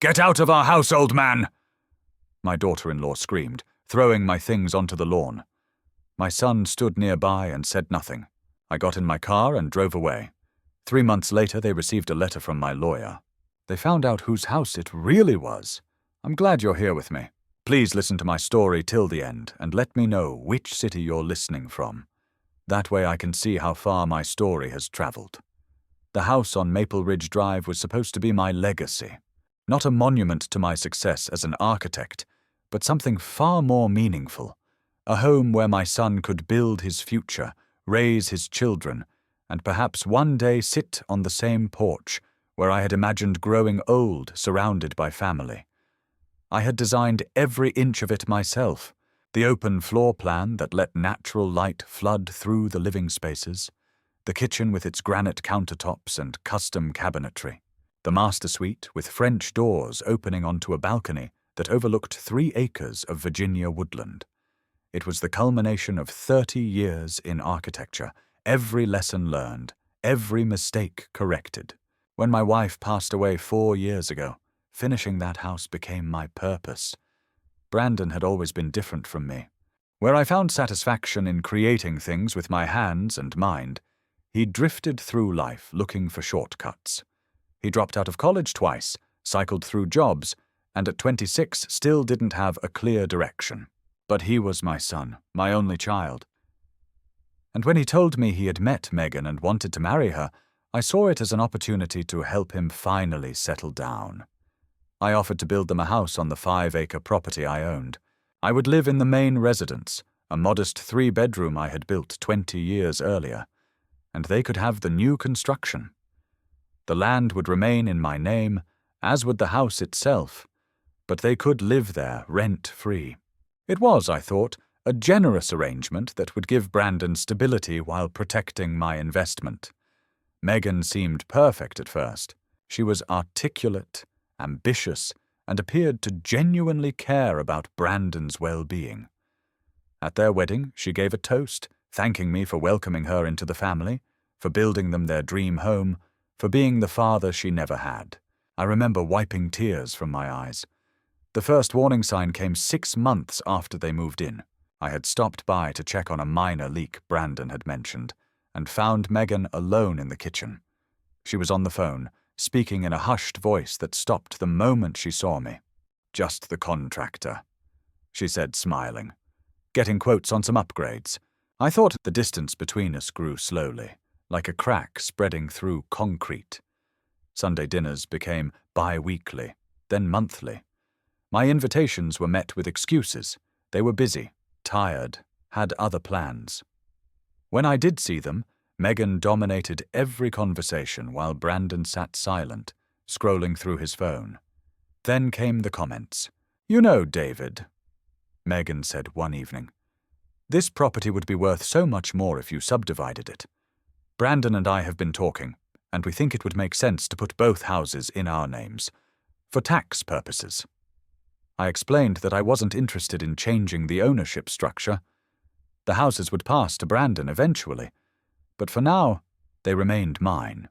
"Get out of our house, old man!" my daughter-in-law screamed, throwing my things onto the lawn. My son stood nearby and said nothing. I got in my car and drove away. 3 months later, they received a letter from my lawyer. They found out whose house it really was. I'm glad you're here with me. Please listen to my story till the end and let me know which city you're listening from. That way I can see how far my story has traveled. The house on Maple Ridge Drive was supposed to be my legacy. Not a monument to my success as an architect, but something far more meaningful. A home where my son could build his future, raise his children, and perhaps one day sit on the same porch where I had imagined growing old surrounded by family. I had designed every inch of it myself, the open floor plan that let natural light flood through the living spaces, the kitchen with its granite countertops and custom cabinetry, the master suite with French doors opening onto a balcony that overlooked 3 acres of Virginia woodland. It was the culmination of 30 years in architecture, every lesson learned, every mistake corrected. When my wife passed away 4 years ago, finishing that house became my purpose. Brandon had always been different from me. Where I found satisfaction in creating things with my hands and mind, he drifted through life looking for shortcuts. He dropped out of college twice, cycled through jobs, and at 26 still didn't have a clear direction. But he was my son, my only child. And when he told me he had met Megan and wanted to marry her, I saw it as an opportunity to help him finally settle down. I offered to build them a house on the 5-acre property I owned. I would live in the main residence, a modest 3-bedroom I had built 20 years earlier, and they could have the new construction. The land would remain in my name, as would the house itself, but they could live there rent-free. It was, I thought, a generous arrangement that would give Brandon stability while protecting my investment. Megan seemed perfect at first. She was articulate, ambitious, and appeared to genuinely care about Brandon's well-being. At their wedding, she gave a toast, thanking me for welcoming her into the family, for building them their dream home, for being the father she never had. I remember wiping tears from my eyes. The first warning sign came 6 months after they moved in. I had stopped by to check on a minor leak Brandon had mentioned, and found Megan alone in the kitchen. She was on the phone, speaking in a hushed voice that stopped the moment she saw me. "Just the contractor," she said, smiling. "Getting quotes on some upgrades." I thought the distance between us grew slowly, like a crack spreading through concrete. Sunday dinners became bi-weekly, then monthly. My invitations were met with excuses. They were busy, tired, had other plans. When I did see them, Megan dominated every conversation while Brandon sat silent, scrolling through his phone. Then came the comments. "You know, David," Megan said one evening, "this property would be worth so much more if you subdivided it. Brandon and I have been talking, and we think it would make sense to put both houses in our names, for tax purposes." I explained that I wasn't interested in changing the ownership structure. The houses would pass to Brandon eventually, but for now, they remained mine.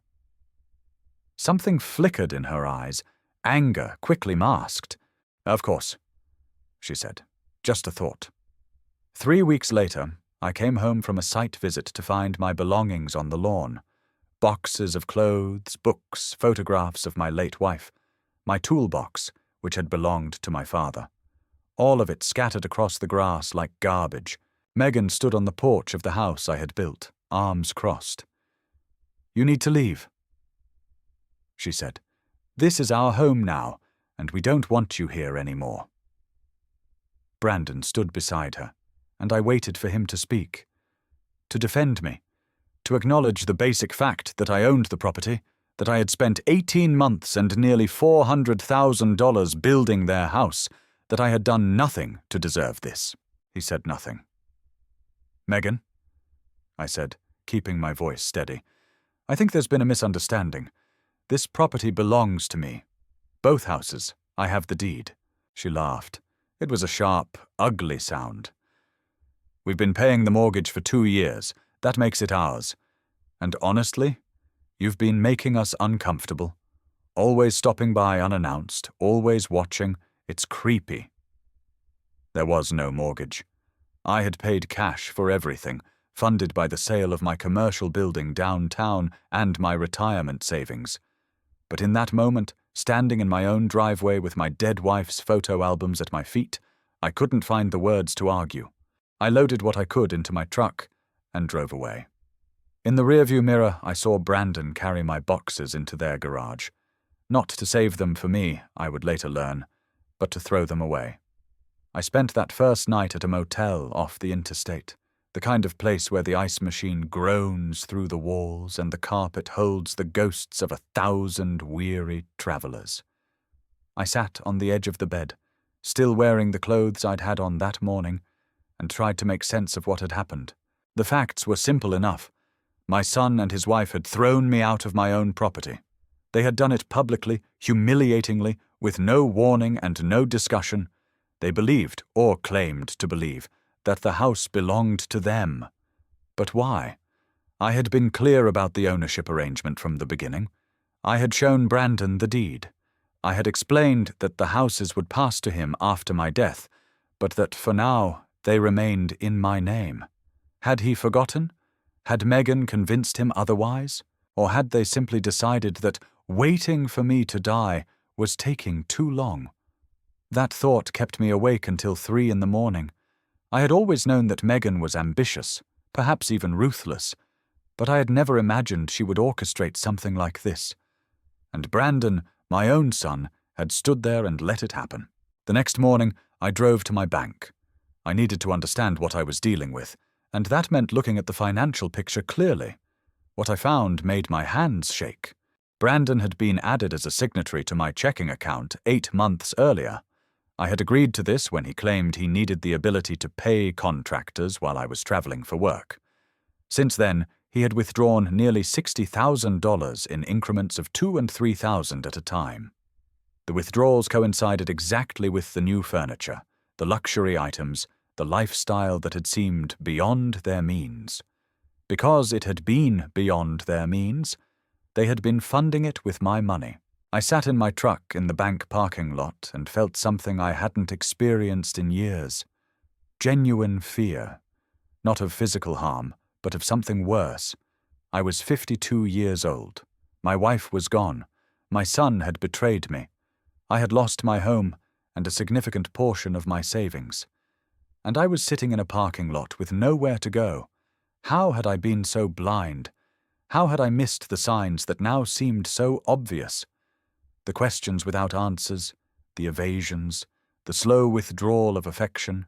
Something flickered in her eyes, anger quickly masked. "Of course," she said. "Just a thought." 3 weeks later, I came home from a site visit to find my belongings on the lawn. Boxes of clothes, books, photographs of my late wife, my toolbox, which had belonged to my father. All of it scattered across the grass like garbage. Megan stood on the porch of the house I had built, arms crossed. "You need to leave," she said. "This is our home now, and we don't want you here anymore." Brandon stood beside her, and I waited for him to speak, to defend me, to acknowledge the basic fact that I owned the property, that I had spent 18 months and nearly $400,000 building their house, that I had done nothing to deserve this. He said nothing. "Megan," I said, keeping my voice steady, "I think there's been a misunderstanding. This property belongs to me. Both houses. I have the deed." She laughed. It was a sharp, ugly sound. "We've been paying the mortgage for 2 years. That makes it ours. And honestly, you've been making us uncomfortable. Always stopping by unannounced, always watching. It's creepy. There was no mortgage. I had paid cash for everything, funded by the sale of my commercial building downtown and my retirement savings. But in that moment, standing in my own driveway with my dead wife's photo albums at my feet, I couldn't find the words to argue. I loaded what I could into my truck and drove away. In the rearview mirror, I saw Brandon carry my boxes into their garage. Not to save them for me, I would later learn, but to throw them away. I spent that first night at a motel off the interstate, the kind of place where the ice machine groans through the walls and the carpet holds the ghosts of 1,000 weary travelers. I sat on the edge of the bed, still wearing the clothes I'd had on that morning, and tried to make sense of what had happened. The facts were simple enough. My son and his wife had thrown me out of my own property. They had done it publicly, humiliatingly, with no warning and no discussion. They believed, or claimed to believe, that the house belonged to them. But why? I had been clear about the ownership arrangement from the beginning. I had shown Brandon the deed. I had explained that the houses would pass to him after my death, but that for now they remained in my name. Had he forgotten? Had Megan convinced him otherwise? Or had they simply decided that waiting for me to die was taking too long? That thought kept me awake until 3 in the morning. I had always known that Megan was ambitious, perhaps even ruthless, but I had never imagined she would orchestrate something like this. And Brandon, my own son, had stood there and let it happen. The next morning, I drove to my bank. I needed to understand what I was dealing with, and that meant looking at the financial picture clearly. What I found made my hands shake. Brandon had been added as a signatory to my checking account 8 months earlier. I had agreed to this when he claimed he needed the ability to pay contractors while I was traveling for work. Since then, he had withdrawn nearly $60,000 in increments of $2,000 and $3,000 at a time. The withdrawals coincided exactly with the new furniture, the luxury items, the lifestyle that had seemed beyond their means. Because it had been beyond their means, they had been funding it with my money. I sat in my truck in the bank parking lot and felt something I hadn't experienced in years. Genuine fear. Not of physical harm, but of something worse. I was 52 years old. My wife was gone. My son had betrayed me. I had lost my home and a significant portion of my savings. And I was sitting in a parking lot with nowhere to go. How had I been so blind? How had I missed the signs that now seemed so obvious? The questions without answers, the evasions, the slow withdrawal of affection.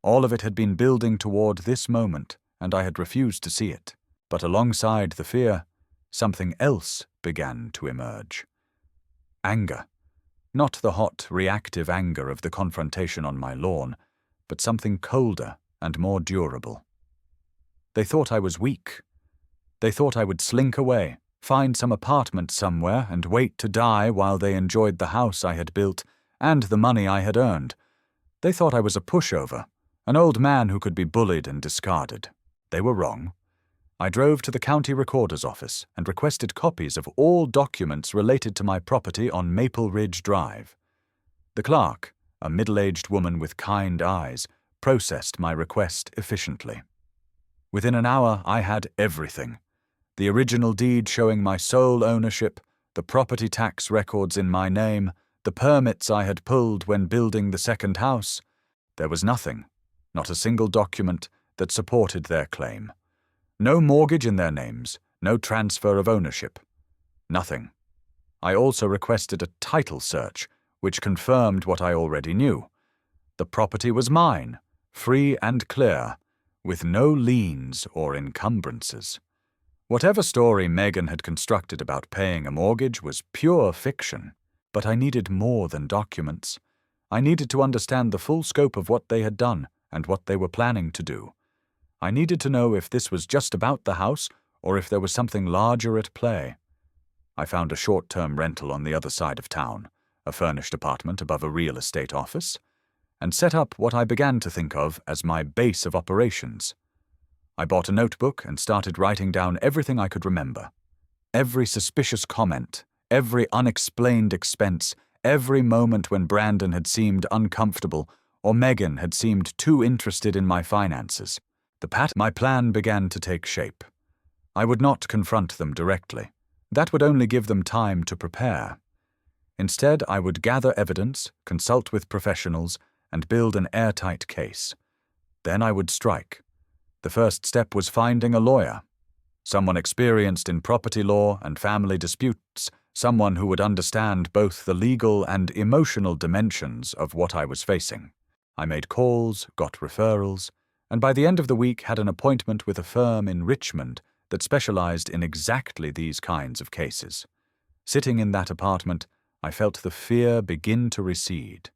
All of it had been building toward this moment, and I had refused to see it. But alongside the fear, something else began to emerge. Anger. Not the hot, reactive anger of the confrontation on my lawn, but something colder and more durable. They thought I was weak. They thought I would slink away, find some apartment somewhere and wait to die while they enjoyed the house I had built and the money I had earned. They thought I was a pushover, an old man who could be bullied and discarded. They were wrong. I drove to the county recorder's office and requested copies of all documents related to my property on Maple Ridge Drive. The clerk, a middle-aged woman with kind eyes, processed my request efficiently. Within an hour, I had everything. The original deed showing my sole ownership, the property tax records in my name, the permits I had pulled when building the second house. There was nothing, not a single document, that supported their claim. No mortgage in their names, no transfer of ownership. Nothing. I also requested a title search, which confirmed what I already knew. The property was mine, free and clear, with no liens or encumbrances. Whatever story Megan had constructed about paying a mortgage was pure fiction, but I needed more than documents. I needed to understand the full scope of what they had done and what they were planning to do. I needed to know if this was just about the house or if there was something larger at play. I found a short-term rental on the other side of town, a furnished apartment above a real estate office, and set up what I began to think of as my base of operations. I bought a notebook and started writing down everything I could remember. Every suspicious comment, every unexplained expense, every moment when Brandon had seemed uncomfortable or Megan had seemed too interested in my finances. My plan began to take shape. I would not confront them directly. That would only give them time to prepare. Instead, I would gather evidence, consult with professionals, and build an airtight case. Then I would strike. The first step was finding a lawyer. Someone experienced in property law and family disputes, someone who would understand both the legal and emotional dimensions of what I was facing. I made calls, got referrals, and by the end of the week had an appointment with a firm in Richmond that specialized in exactly these kinds of cases. Sitting in that apartment, I felt the fear begin to recede.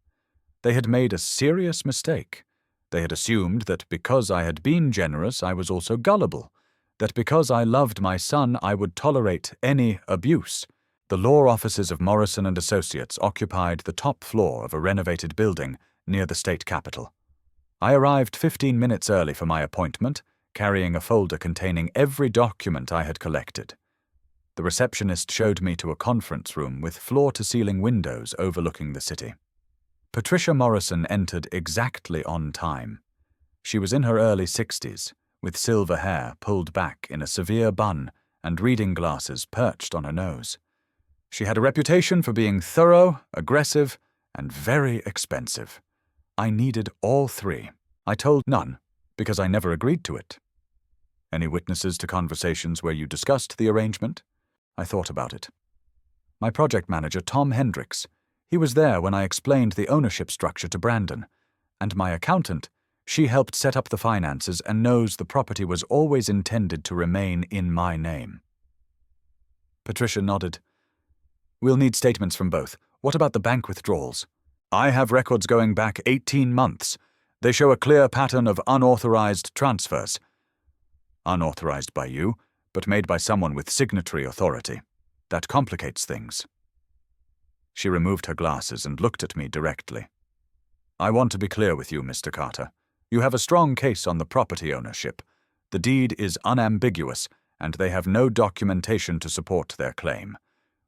They had made a serious mistake. They had assumed that because I had been generous, I was also gullible, that because I loved my son, I would tolerate any abuse. The law offices of Morrison & Associates occupied the top floor of a renovated building near the state capitol. I arrived 15 minutes early for my appointment, carrying a folder containing every document I had collected. The receptionist showed me to a conference room with floor-to-ceiling windows overlooking the city. Patricia Morrison entered exactly on time. She was in her early 60s, with silver hair pulled back in a severe bun and reading glasses perched on her nose. She had a reputation for being thorough, aggressive, and very expensive. I needed all three. I told none, because I never agreed to it. Any witnesses to conversations where you discussed the arrangement? I thought about it. My project manager, Tom Hendricks. He was there when I explained the ownership structure to Brandon. And my accountant, she helped set up the finances and knows the property was always intended to remain in my name. Patricia nodded. We'll need statements from both. What about the bank withdrawals? I have records going back 18 months. They show a clear pattern of unauthorized transfers. Unauthorized by you, but made by someone with signatory authority. That complicates things. She removed her glasses and looked at me directly. I want to be clear with you, Mr. Carter. You have a strong case on the property ownership. The deed is unambiguous, and they have no documentation to support their claim.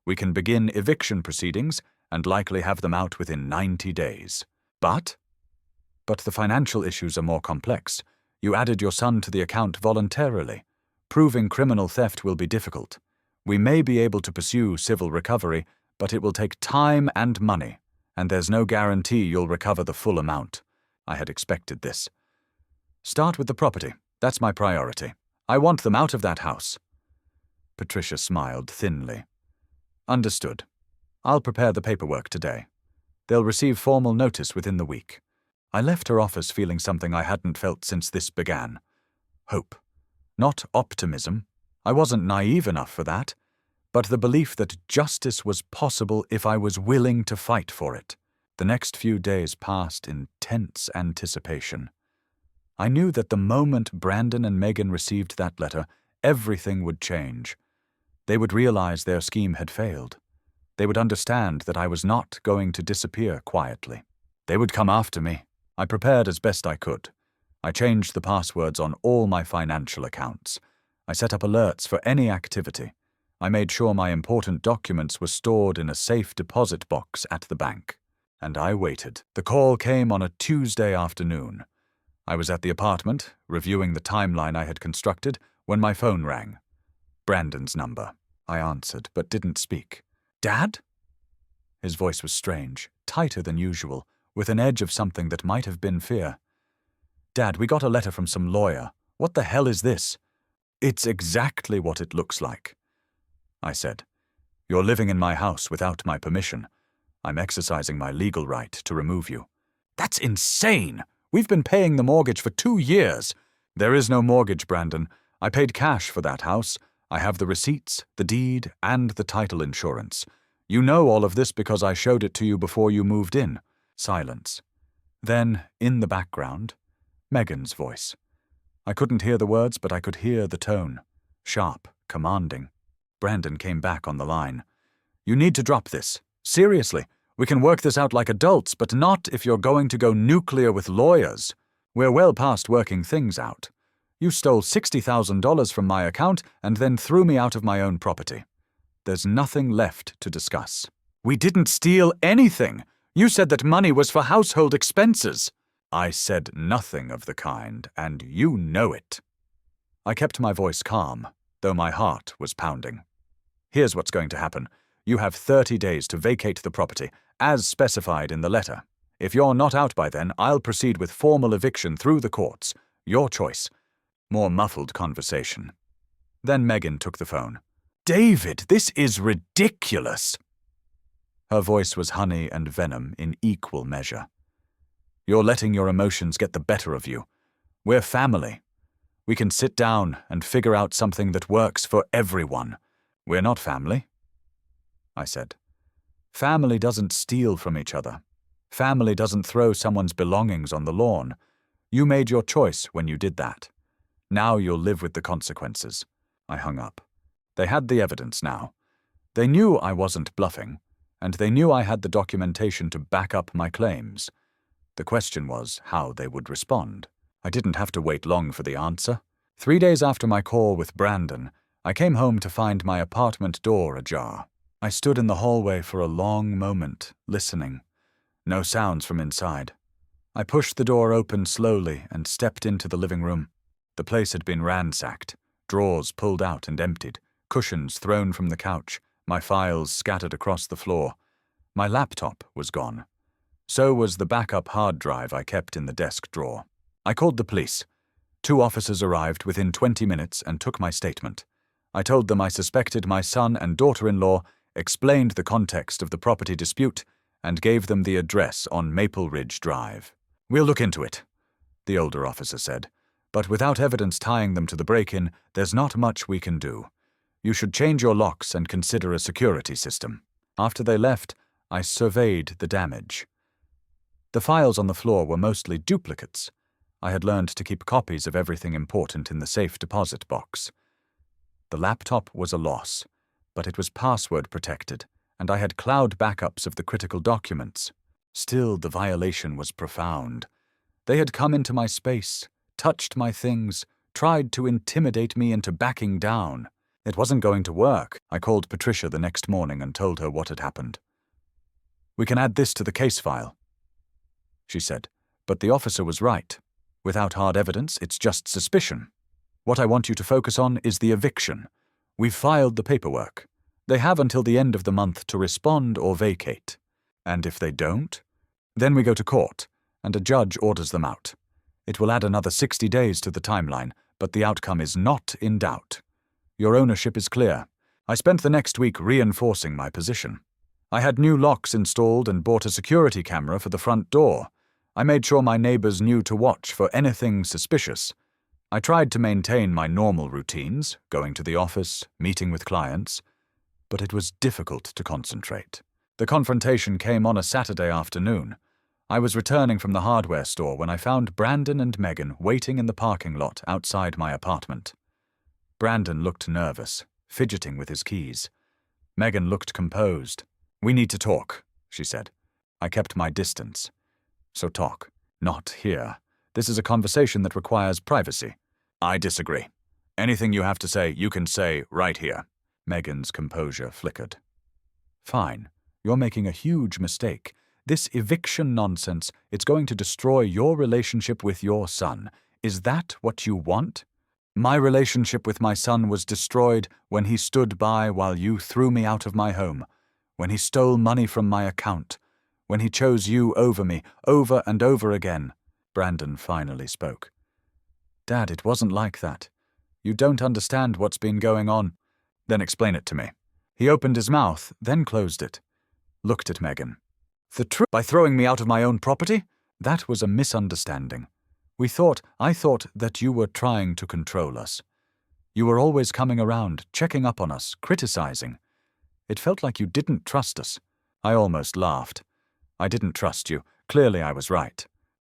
We can begin eviction proceedings and likely have them out within 90 days. But the financial issues are more complex. You added your son to the account voluntarily. Proving criminal theft will be difficult. We may be able to pursue civil recovery, but it will take time and money, and there's no guarantee you'll recover the full amount. I had expected this. Start with the property. That's my priority. I want them out of that house. Patricia smiled thinly. Understood. I'll prepare the paperwork today. They'll receive formal notice within the week. I left her office feeling something I hadn't felt since this began. Hope. Not optimism. I wasn't naive enough for that, but the belief that justice was possible if I was willing to fight for it. The next few days passed in tense anticipation. I knew that the moment Brandon and Megan received that letter, everything would change. They would realize their scheme had failed. They would understand that I was not going to disappear quietly. They would come after me. I prepared as best I could. I changed the passwords on all my financial accounts. I set up alerts for any activity. I made sure my important documents were stored in a safe deposit box at the bank. And I waited. The call came on a Tuesday afternoon. I was at the apartment, reviewing the timeline I had constructed, when my phone rang. Brandon's number. I answered, but didn't speak. Dad? His voice was strange, tighter than usual, with an edge of something that might have been fear. Dad, we got a letter from some lawyer. What the hell is this? It's exactly what it looks like. I said, You're living in my house without my permission. I'm exercising my legal right to remove you. That's insane! We've been paying the mortgage for 2 years. There is no mortgage, Brandon. I paid cash for that house. I have the receipts, the deed, and the title insurance. You know all of this because I showed it to you before you moved in. Silence. Then, in the background, Megan's voice. I couldn't hear the words, but I could hear the tone. Sharp, commanding. Brandon came back on the line. You need to drop this. Seriously. We can work this out like adults, but not if you're going to go nuclear with lawyers. We're well past working things out. You stole $60,000 from my account and then threw me out of my own property. There's nothing left to discuss. We didn't steal anything. You said that money was for household expenses. I said nothing of the kind, and you know it. I kept my voice calm, though my heart was pounding. Here's what's going to happen. You have 30 days to vacate the property, as specified in the letter. If you're not out by then, I'll proceed with formal eviction through the courts. Your choice. More muffled conversation. Then Megan took the phone. David, this is ridiculous. Her voice was honey and venom in equal measure. You're letting your emotions get the better of you. We're family. We can sit down and figure out something that works for everyone. We're not family, I said. Family doesn't steal from each other. Family doesn't throw someone's belongings on the lawn. You made your choice when you did that. Now you'll live with the consequences. I hung up. They had the evidence now. They knew I wasn't bluffing, and they knew I had the documentation to back up my claims. The question was how they would respond. I didn't have to wait long for the answer. 3 days after my call with Brandon, I came home to find my apartment door ajar. I stood in the hallway for a long moment, listening. No sounds from inside. I pushed the door open slowly and stepped into the living room. The place had been ransacked, drawers pulled out and emptied, cushions thrown from the couch, my files scattered across the floor. My laptop was gone. So was the backup hard drive I kept in the desk drawer. I called the police. 2 officers arrived within 20 minutes and took my statement. I told them I suspected my son and daughter-in-law, explained the context of the property dispute, and gave them the address on Maple Ridge Drive. We'll look into it, the older officer said, but without evidence tying them to the break-in, there's not much we can do. You should change your locks and consider a security system. After they left, I surveyed the damage. The files on the floor were mostly duplicates. I had learned to keep copies of everything important in the safe deposit box. The laptop was a loss, but it was password protected, and I had cloud backups of the critical documents. Still, the violation was profound. They had come into my space, touched my things, tried to intimidate me into backing down. It wasn't going to work. I called Patricia the next morning and told her what had happened. We can add this to the case file, she said, but the officer was right. Without hard evidence, it's just suspicion. What I want you to focus on is the eviction. We've filed the paperwork. They have until the end of the month to respond or vacate. And if they don't, then we go to court, and a judge orders them out. It will add another 60 days to the timeline, but the outcome is not in doubt. Your ownership is clear. I spent the next week reinforcing my position. I had new locks installed and bought a security camera for the front door. I made sure my neighbors knew to watch for anything suspicious. I tried to maintain my normal routines, going to the office, meeting with clients, but it was difficult to concentrate. The confrontation came on a Saturday afternoon. I was returning from the hardware store when I found Brandon and Megan waiting in the parking lot outside my apartment. Brandon looked nervous, fidgeting with his keys. Megan looked composed. We need to talk, she said. I kept my distance. So talk, not here. This is a conversation that requires privacy. I disagree. Anything you have to say, you can say right here. Megan's composure flickered. Fine. You're making a huge mistake. This eviction nonsense, it's going to destroy your relationship with your son. Is that what you want? My relationship with my son was destroyed when he stood by while you threw me out of my home, when he stole money from my account, when he chose you over me, over and over again. Brandon finally spoke. Dad, it wasn't like that. You don't understand what's been going on. Then explain it to me. He opened his mouth, then closed it. Looked at Megan. The truth? By throwing me out of my own property? That was a misunderstanding. I thought that you were trying to control us. You were always coming around, checking up on us, criticizing. It felt like you didn't trust us. I almost laughed. I didn't trust you. Clearly I was right.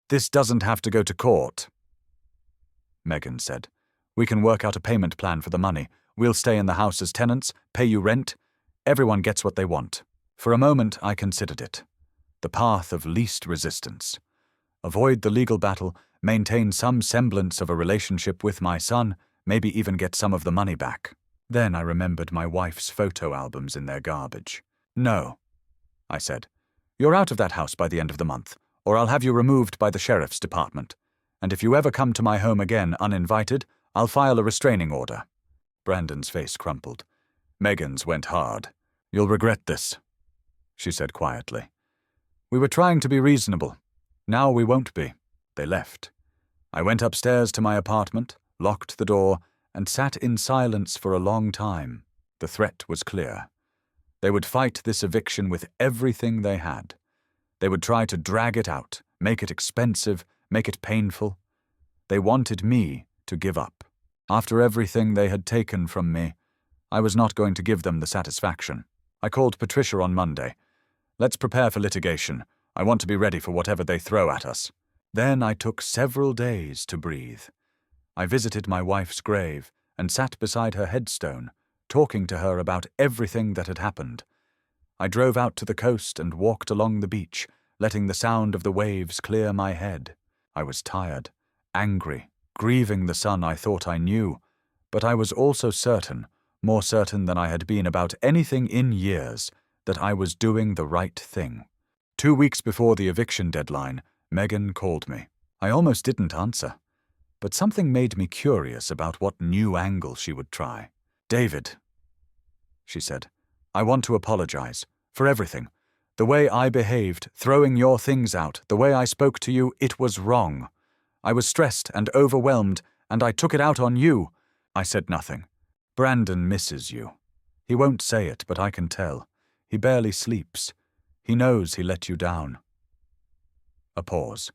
This doesn't have to go to court, Megan said. We can work out a payment plan for the money. We'll stay in the house as tenants, pay you rent. Everyone gets what they want. For a moment I considered it. The path of least resistance. Avoid the legal battle, maintain some semblance of a relationship with my son, maybe even get some of the money back. Then I remembered my wife's photo albums in their garbage. "No," I said. "You're out of that house by the end of the month, or I'll have you removed by the sheriff's department. And if you ever come to my home again uninvited, I'll file a restraining order." Brandon's face crumpled. Megan's went hard. "You'll regret this," she said quietly. "We were trying to be reasonable. Now we won't be." They left. I went upstairs to my apartment, locked the door, and sat in silence for a long time. The threat was clear. They would fight this eviction with everything they had. They would try to drag it out, make it expensive, make it painful. They wanted me to give up. After everything they had taken from me, I was not going to give them the satisfaction. I called Patricia on Monday. "Let's prepare for litigation. I want to be ready for whatever they throw at us." Then I took several days to breathe. I visited my wife's grave and sat beside her headstone, talking to her about everything that had happened. I drove out to the coast and walked along the beach, letting the sound of the waves clear my head. I was tired, angry, grieving the son I thought I knew, but I was also certain, more certain than I had been about anything in years, that I was doing the right thing. 2 weeks before the eviction deadline, Megan called me. I almost didn't answer, but something made me curious about what new angle she would try. "David," she said, "I want to apologize for everything. The way I behaved, throwing your things out, the way I spoke to you, it was wrong. I was stressed and overwhelmed, and I took it out on you." I said nothing. "Brandon misses you. He won't say it, but I can tell. He barely sleeps. He knows he let you down." A pause.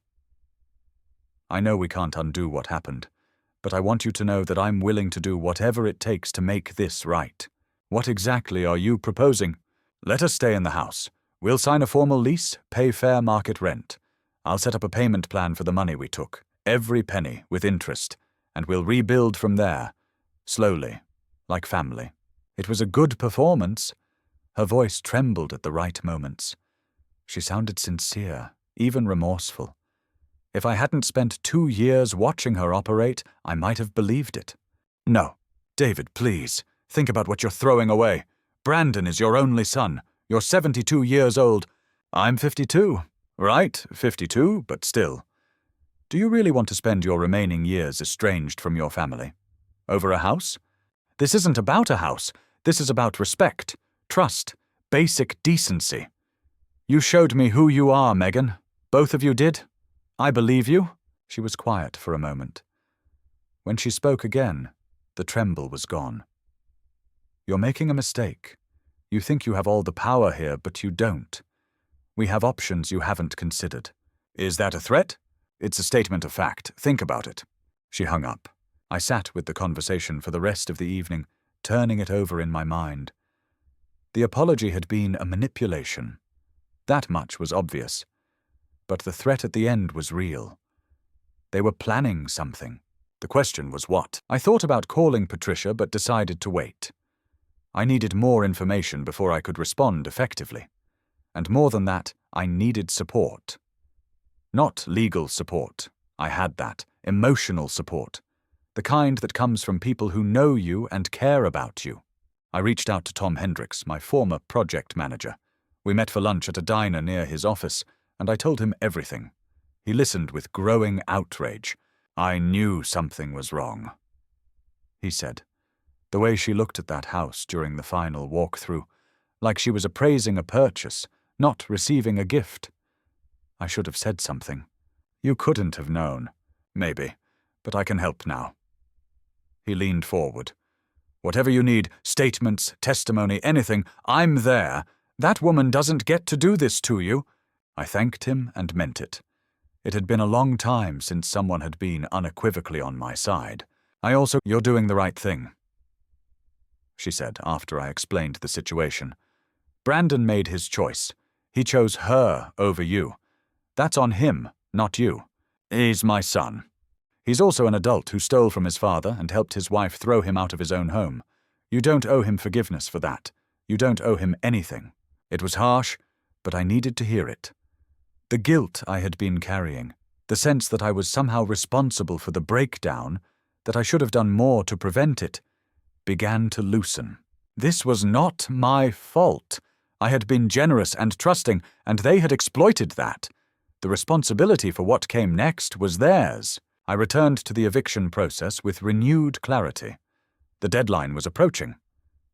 "I know we can't undo what happened, but I want you to know that I'm willing to do whatever it takes to make this right. What exactly are you proposing?" "Let us stay in the house. We'll sign a formal lease, pay fair market rent. I'll set up a payment plan for the money we took, every penny, with interest, and we'll rebuild from there, slowly, like family." It was a good performance. Her voice trembled at the right moments. She sounded sincere, even remorseful. If I hadn't spent 2 years watching her operate, I might have believed it. "No, David, please, think about what you're throwing away. Brandon is your only son. You're 72 years old. I'm 52. Right, 52, but still. Do you really want to spend your remaining years estranged from your family? Over a house? This isn't about a house. This is about respect, trust, basic decency. You showed me who you are, Megan. Both of you did. I believe you." She was quiet for a moment. When she spoke again, the tremble was gone. "You're making a mistake. You think you have all the power here, but you don't. We have options you haven't considered." "Is that a threat?" "It's a statement of fact. Think about it." She hung up. I sat with the conversation for the rest of the evening, turning it over in my mind. The apology had been a manipulation. That much was obvious. But the threat at the end was real. They were planning something. The question was what? I thought about calling Patricia, but decided to wait. I needed more information before I could respond effectively. And more than that, I needed support. Not legal support. I had that. Emotional support. The kind that comes from people who know you and care about you. I reached out to Tom Hendricks, my former project manager. We met for lunch at a diner near his office, and I told him everything. He listened with growing outrage. "I knew something was wrong," he said. The way she looked at that house during the final walkthrough, like she was appraising a purchase, not receiving a gift. I should have said something. "You couldn't have known." "Maybe, but I can help now." He leaned forward. "Whatever you need, statements, testimony, anything, I'm there. That woman doesn't get to do this to you." I thanked him and meant it. It had been a long time since someone had been unequivocally on my side. "You're doing the right thing," she said after I explained the situation. "Brandon made his choice. He chose her over you. That's on him, not you. He's my son. He's also an adult who stole from his father and helped his wife throw him out of his own home. You don't owe him forgiveness for that. You don't owe him anything." It was harsh, but I needed to hear it. The guilt I had been carrying, the sense that I was somehow responsible for the breakdown, that I should have done more to prevent it, began to loosen. This was not my fault. I had been generous and trusting, and they had exploited that. The responsibility for what came next was theirs. I returned to the eviction process with renewed clarity. The deadline was approaching.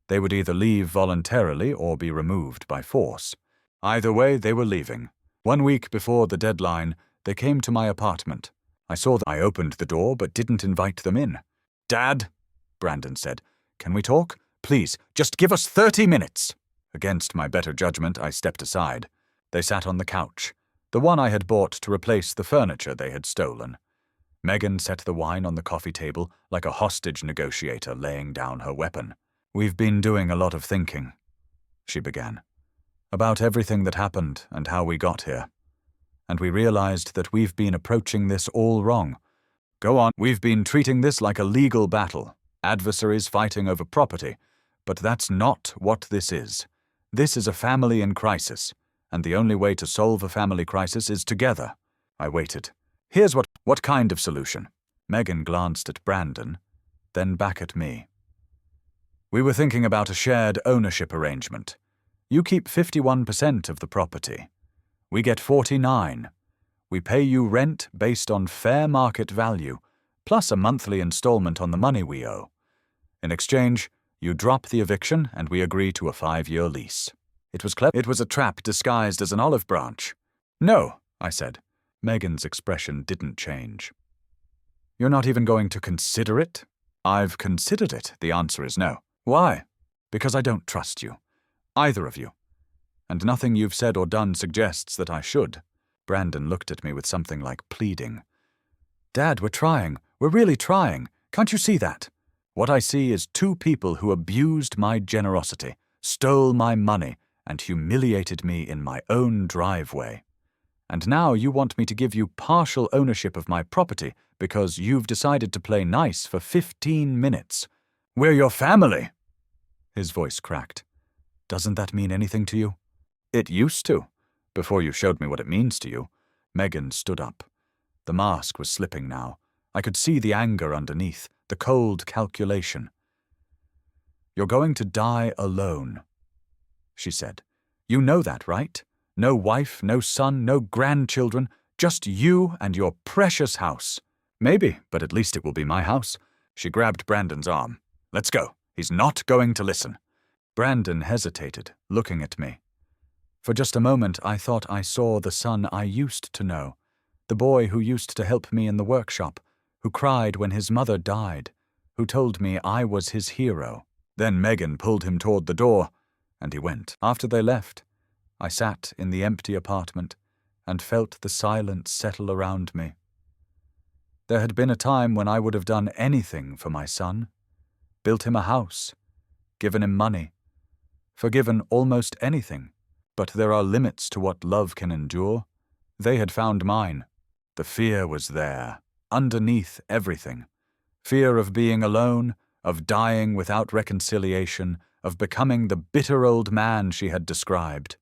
They would either leave voluntarily or be removed by force. Either way, they were leaving. 1 week before the deadline, they came to my apartment. I saw them. I opened the door but didn't invite them in. "Dad," Brandon said, "can we talk? Please, just give us 30 minutes." Against my better judgment, I stepped aside. They sat on the couch, the one I had bought to replace the furniture they had stolen. Megan set the wine on the coffee table like a hostage negotiator laying down her weapon. "We've been doing a lot of thinking," she began, "about everything that happened and how we got here. And we realized that we've been approaching this all wrong. Go on, we've been treating this like a legal battle, adversaries fighting over property, but that's not what this is. This is a family in crisis, and the only way to solve a family crisis is together." I waited. "Here's what kind of solution?" Megan glanced at Brandon, then back at me. "We were thinking about a shared ownership arrangement. You keep 51% of the property. We get 49. We pay you rent based on fair market value, plus a monthly installment on the money we owe. In exchange, you drop the eviction and we agree to a 5-year lease." It was clever. It was a trap disguised as an olive branch. "No," I said. Megan's expression didn't change. "You're not even going to consider it?" "I've considered it. The answer is no." "Why?" "Because I don't trust you. Either of you. And nothing you've said or done suggests that I should." Brandon looked at me with something like pleading. "Dad, we're trying. We're really trying. Can't you see that?" "What I see is 2 people who abused my generosity, stole my money, and humiliated me in my own driveway. And now you want me to give you partial ownership of my property because you've decided to play nice for 15 minutes. We're your family." His voice cracked. "Doesn't that mean anything to you?" "It used to, before you showed me what it means to you." Megan stood up. The mask was slipping now. I could see the anger underneath, the cold calculation. "You're going to die alone," she said. "You know that, right? No wife, no son, no grandchildren, just you and your precious house." "Maybe, but at least it will be my house." She grabbed Brandon's arm. "Let's go. He's not going to listen." Brandon hesitated, looking at me. For just a moment I thought I saw the son I used to know, the boy who used to help me in the workshop, who cried when his mother died, who told me I was his hero. Then Megan pulled him toward the door, and he went. After they left, I sat in the empty apartment and felt the silence settle around me. There had been a time when I would have done anything for my son, built him a house, given him money, forgiven almost anything. But there are limits to what love can endure. They had found mine. The fear was there, underneath everything. Fear of being alone, of dying without reconciliation, of becoming the bitter old man she had described.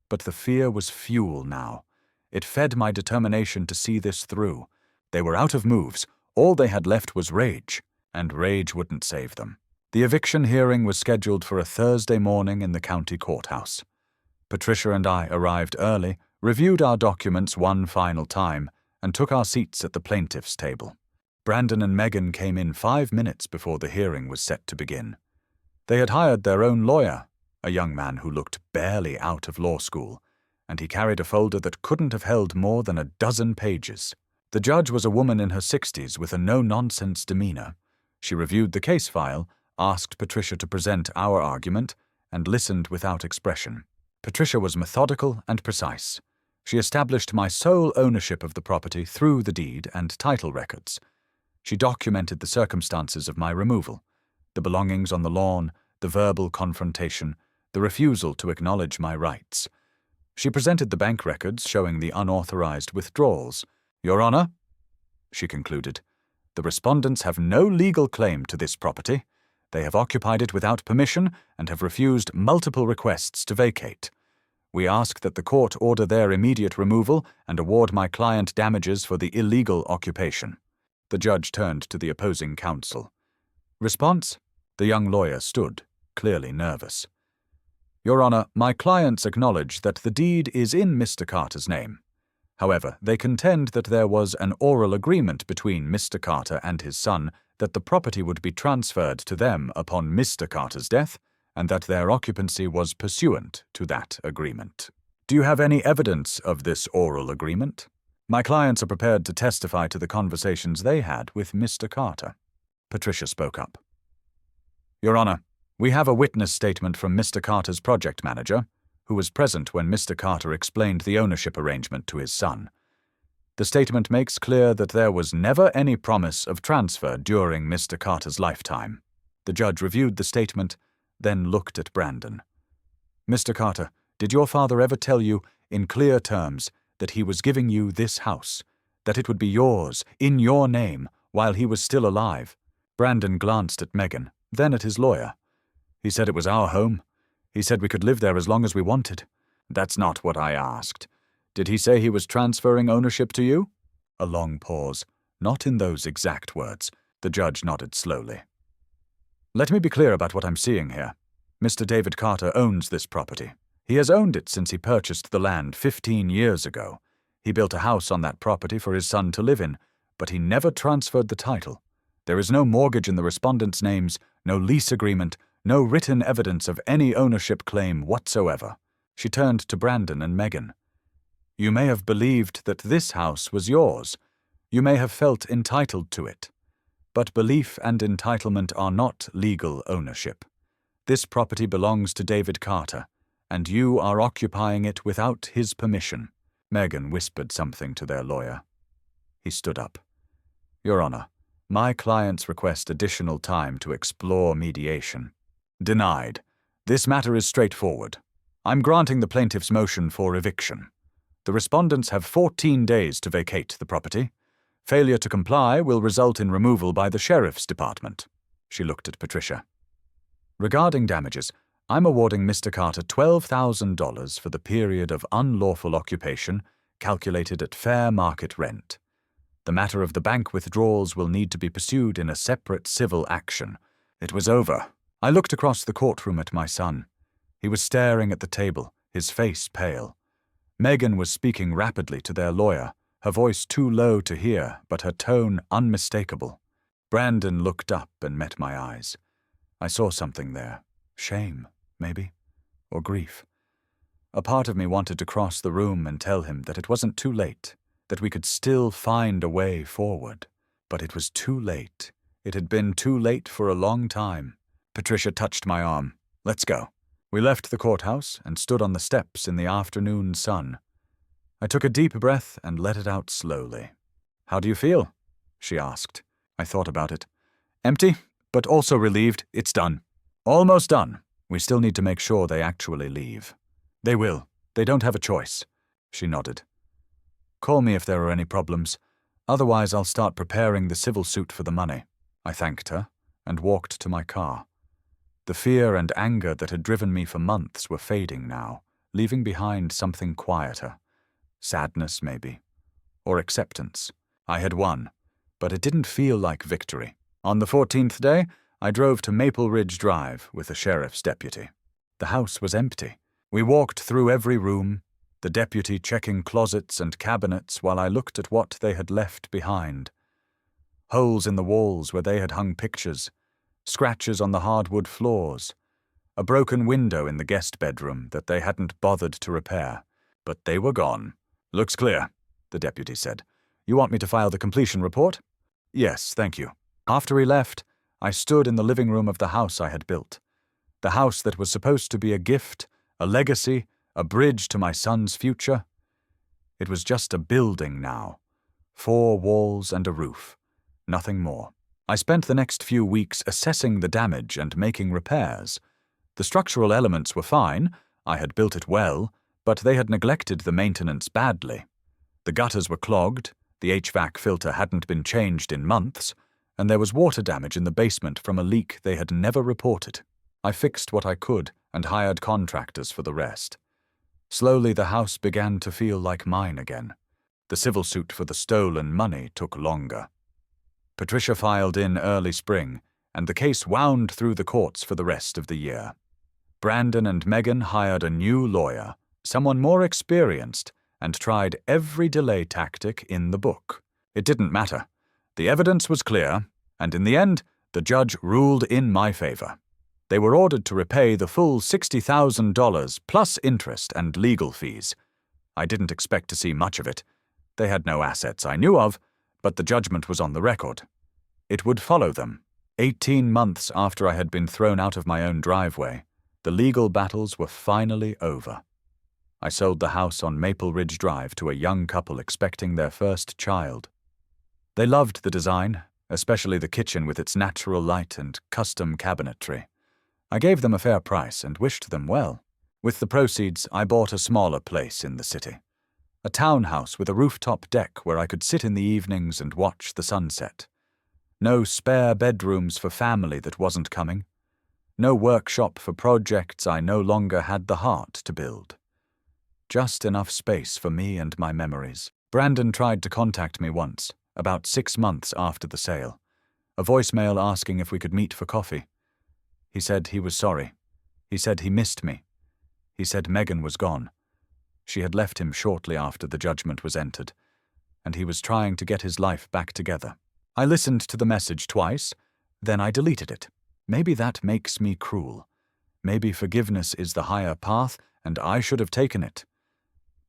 But the fear was fuel now. It fed my determination to see this through. They were out of moves. All they had left was rage, and rage wouldn't save them. The eviction hearing was scheduled for a Thursday morning in the county courthouse. Patricia and I arrived early, reviewed our documents one final time, and took our seats at the plaintiff's table. Brandon and Megan came in 5 minutes before the hearing was set to begin. They had hired their own lawyer, a young man who looked barely out of law school, and he carried a folder that couldn't have held more than a dozen pages. The judge was a woman in her 60s with a no-nonsense demeanor. She reviewed the case file, asked Patricia to present our argument, and listened without expression. Patricia was methodical and precise. She established my sole ownership of the property through the deed and title records. She documented the circumstances of my removal, the belongings on the lawn, the verbal confrontation, the refusal to acknowledge my rights. She presented the bank records showing the unauthorized withdrawals. "Your Honor," she concluded, "the respondents have no legal claim to this property. They have occupied it without permission and have refused multiple requests to vacate. We ask that the court order their immediate removal and award my client damages for the illegal occupation." The judge turned to the opposing counsel. "Response?" The young lawyer stood, clearly nervous. Your Honor, my clients acknowledge that the deed is in Mr. Carter's name. However, they contend that there was an oral agreement between Mr. Carter and his son that the property would be transferred to them upon Mr. Carter's death, and that their occupancy was pursuant to that agreement. Do you have any evidence of this oral agreement? My clients are prepared to testify to the conversations they had with Mr. Carter. Patricia spoke up. Your Honor, we have a witness statement from Mr. Carter's project manager, who was present when Mr. Carter explained the ownership arrangement to his son. The statement makes clear that there was never any promise of transfer during Mr. Carter's lifetime. The judge reviewed the statement, then looked at Brandon. Mr. Carter, did your father ever tell you, in clear terms, that he was giving you this house, that it would be yours, in your name, while he was still alive? Brandon glanced at Megan, then at his lawyer. He said it was our home. He said we could live there as long as we wanted. That's not what I asked. Did he say he was transferring ownership to you? A long pause. Not in those exact words. The judge nodded slowly. Let me be clear about what I'm seeing here. Mr. David Carter owns this property. He has owned it since he purchased the land 15 years ago. He built a house on that property for his son to live in, but he never transferred the title. There is no mortgage in the respondents' names, no lease agreement, no written evidence of any ownership claim whatsoever. She turned to Brandon and Megan. You may have believed that this house was yours. You may have felt entitled to it. But belief and entitlement are not legal ownership. This property belongs to David Carter, and you are occupying it without his permission. Megan whispered something to their lawyer. He stood up. Your Honor, my clients request additional time to explore mediation. Denied. This matter is straightforward. I'm granting the plaintiff's motion for eviction. The respondents have 14 days to vacate the property. Failure to comply will result in removal by the sheriff's department. She looked at Patricia. Regarding damages, I'm awarding Mr. Carter $12,000 for the period of unlawful occupation, calculated at fair market rent. The matter of the bank withdrawals will need to be pursued in a separate civil action. It was over. I looked across the courtroom at my son. He was staring at the table, his face pale. Megan was speaking rapidly to their lawyer, her voice too low to hear, but her tone unmistakable. Brandon looked up and met my eyes. I saw something there. Shame, maybe, or grief. A part of me wanted to cross the room and tell him that it wasn't too late, that we could still find a way forward. But it was too late. It had been too late for a long time. Patricia touched my arm. Let's go. We left the courthouse and stood on the steps in the afternoon sun. I took a deep breath and let it out slowly. How do you feel? She asked. I thought about it. Empty, but also relieved. It's done. Almost done. We still need to make sure they actually leave. They will. They don't have a choice. She nodded. Call me if there are any problems. Otherwise, I'll start preparing the civil suit for the money. I thanked her and walked to my car. The fear and anger that had driven me for months were fading now, leaving behind something quieter. Sadness, maybe. Or acceptance. I had won, but it didn't feel like victory. On the 14th day, I drove to Maple Ridge Drive with the sheriff's deputy. The house was empty. We walked through every room, the deputy checking closets and cabinets while I looked at what they had left behind. Holes in the walls where they had hung pictures, scratches on the hardwood floors, a broken window in the guest bedroom that they hadn't bothered to repair. But they were gone. Looks clear, the deputy said. You want me to file the completion report? Yes, thank you. After he left, I stood in the living room of the house I had built. The house that was supposed to be a gift, a legacy, a bridge to my son's future. It was just a building now. 4 walls and a roof. Nothing more. I spent the next few weeks assessing the damage and making repairs. The structural elements were fine. I had built it well, but they had neglected the maintenance badly. The gutters were clogged, the HVAC filter hadn't been changed in months, and there was water damage in the basement from a leak they had never reported. I fixed what I could and hired contractors for the rest. Slowly the house began to feel like mine again. The civil suit for the stolen money took longer. Patricia filed in early spring, and the case wound through the courts for the rest of the year. Brandon and Megan hired a new lawyer, someone more experienced, and tried every delay tactic in the book. It didn't matter. The evidence was clear, and in the end, the judge ruled in my favor. They were ordered to repay the full $60,000 plus interest and legal fees. I didn't expect to see much of it. They had no assets I knew of, but the judgment was on the record. It would follow them. 18 months after I had been thrown out of my own driveway, the legal battles were finally over. I sold the house on Maple Ridge Drive to a young couple expecting their first child. They loved the design, especially the kitchen with its natural light and custom cabinetry. I gave them a fair price and wished them well. With the proceeds, I bought a smaller place in the city. A townhouse with a rooftop deck where I could sit in the evenings and watch the sunset. No spare bedrooms for family that wasn't coming. No workshop for projects I no longer had the heart to build. Just enough space for me and my memories. Brandon tried to contact me once, about 6 months after the sale. A voicemail asking if we could meet for coffee. He said he was sorry. He said he missed me. He said Megan was gone. She had left him shortly after the judgment was entered, and he was trying to get his life back together. I listened to the message twice, then I deleted it. Maybe that makes me cruel. Maybe forgiveness is the higher path, and I should have taken it.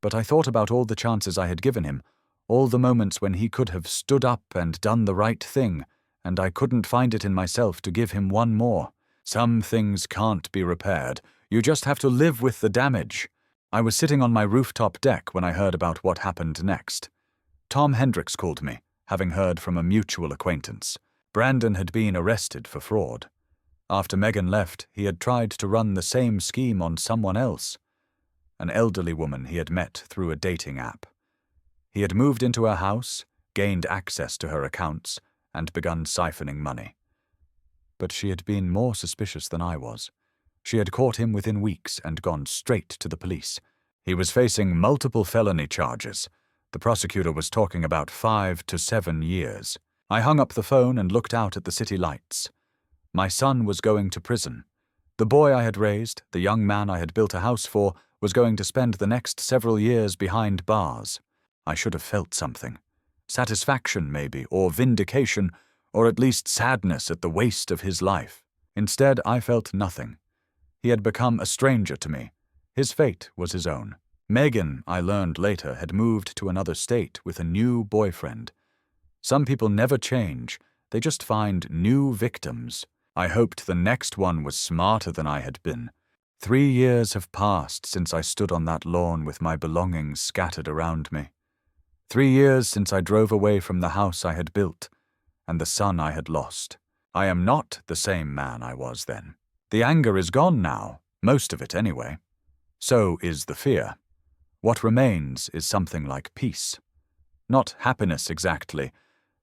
But I thought about all the chances I had given him, all the moments when he could have stood up and done the right thing, and I couldn't find it in myself to give him one more. Some things can't be repaired. You just have to live with the damage. I was sitting on my rooftop deck when I heard about what happened next. Tom Hendricks called me, having heard from a mutual acquaintance. Brandon had been arrested for fraud. After Megan left, he had tried to run the same scheme on someone else, an elderly woman he had met through a dating app. He had moved into her house, gained access to her accounts, and begun siphoning money. But she had been more suspicious than I was. She had caught him within weeks and gone straight to the police. He was facing multiple felony charges. The prosecutor was talking about 5 to 7 years. I hung up the phone and looked out at the city lights. My son was going to prison. The boy I had raised, the young man I had built a house for, was going to spend the next several years behind bars. I should have felt something. Satisfaction, maybe, or vindication, or at least sadness at the waste of his life. Instead, I felt nothing. He had become a stranger to me. His fate was his own. Megan, I learned later, had moved to another state with a new boyfriend. Some people never change. They just find new victims. I hoped the next one was smarter than I had been. 3 years have passed since I stood on that lawn with my belongings scattered around me. 3 years since I drove away from the house I had built and the son I had lost. I am not the same man I was then. The anger is gone now, most of it anyway. So is the fear. What remains is something like peace. Not happiness exactly,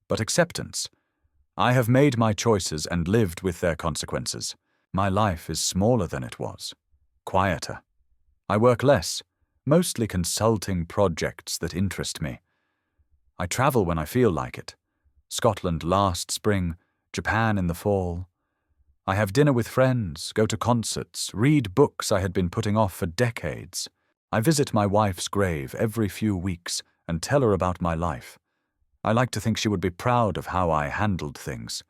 but acceptance. I have made my choices and lived with their consequences. My life is smaller than it was, quieter. I work less, mostly consulting projects that interest me. I travel when I feel like it. Scotland last spring, Japan in the fall. I have dinner with friends, go to concerts, read books I had been putting off for decades. I visit my wife's grave every few weeks and tell her about my life. I like to think she would be proud of how I handled things.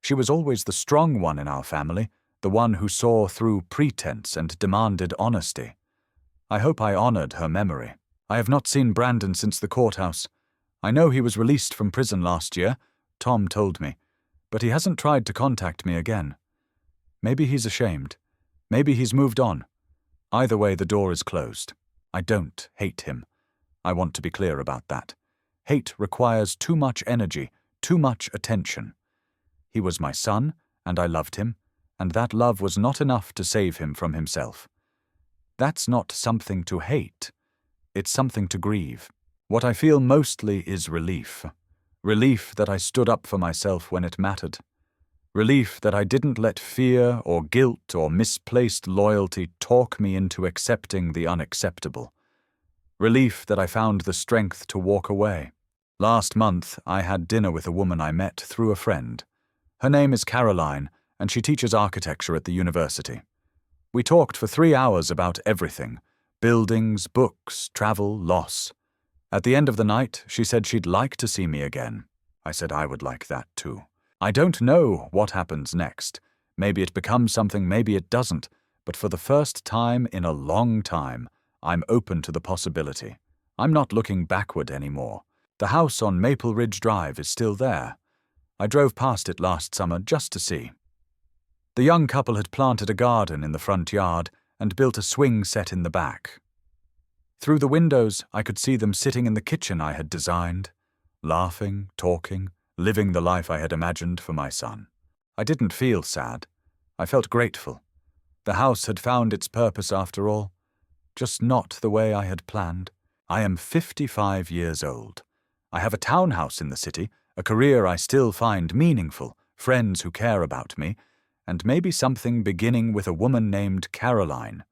She was always the strong one in our family, the one who saw through pretense and demanded honesty. I hope I honored her memory. I have not seen Brandon since the courthouse. I know he was released from prison last year, Tom told me, but he hasn't tried to contact me again. Maybe he's ashamed. Maybe he's moved on. Either way, the door is closed. I don't hate him. I want to be clear about that. Hate requires too much energy, too much attention. He was my son, and I loved him, and that love was not enough to save him from himself. That's not something to hate. It's something to grieve. What I feel mostly is relief. Relief that I stood up for myself when it mattered. Relief that I didn't let fear or guilt or misplaced loyalty talk me into accepting the unacceptable. Relief that I found the strength to walk away. Last month, I had dinner with a woman I met through a friend. Her name is Caroline, and she teaches architecture at the university. We talked for 3 hours about everything: buildings, books, travel, loss. At the end of the night, she said she'd like to see me again. I said I would like that too. I don't know what happens next. Maybe it becomes something, maybe it doesn't, but for the first time in a long time, I'm open to the possibility. I'm not looking backward anymore. The house on Maple Ridge Drive is still there. I drove past it last summer just to see. The young couple had planted a garden in the front yard and built a swing set in the back. Through the windows, I could see them sitting in the kitchen I had designed, laughing, talking, living the life I had imagined for my son. I didn't feel sad. I felt grateful. The house had found its purpose after all, just not the way I had planned. I am 55 years old. I have a townhouse in the city, a career I still find meaningful, friends who care about me, and maybe something beginning with a woman named Caroline.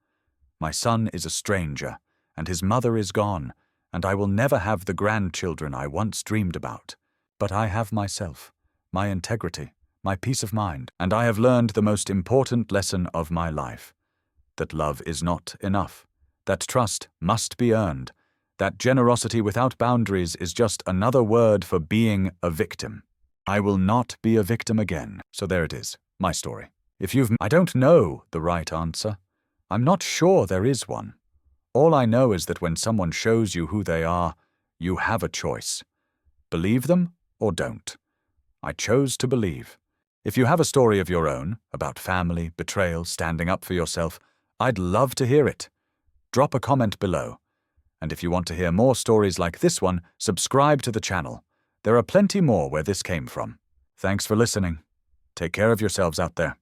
My son is a stranger, and his mother is gone, and I will never have the grandchildren I once dreamed about. But I have myself, my integrity, my peace of mind, and I have learned the most important lesson of my life: that love is not enough, that trust must be earned, that generosity without boundaries is just another word for being a victim. I will not be a victim again. So there it is, my story. I don't know the right answer. I'm not sure there is one. All I know is that when someone shows you who they are, you have a choice. Believe them or don't. I chose to believe. If you have a story of your own, about family, betrayal, standing up for yourself, I'd love to hear it. Drop a comment below. And if you want to hear more stories like this one, subscribe to the channel. There are plenty more where this came from. Thanks for listening. Take care of yourselves out there.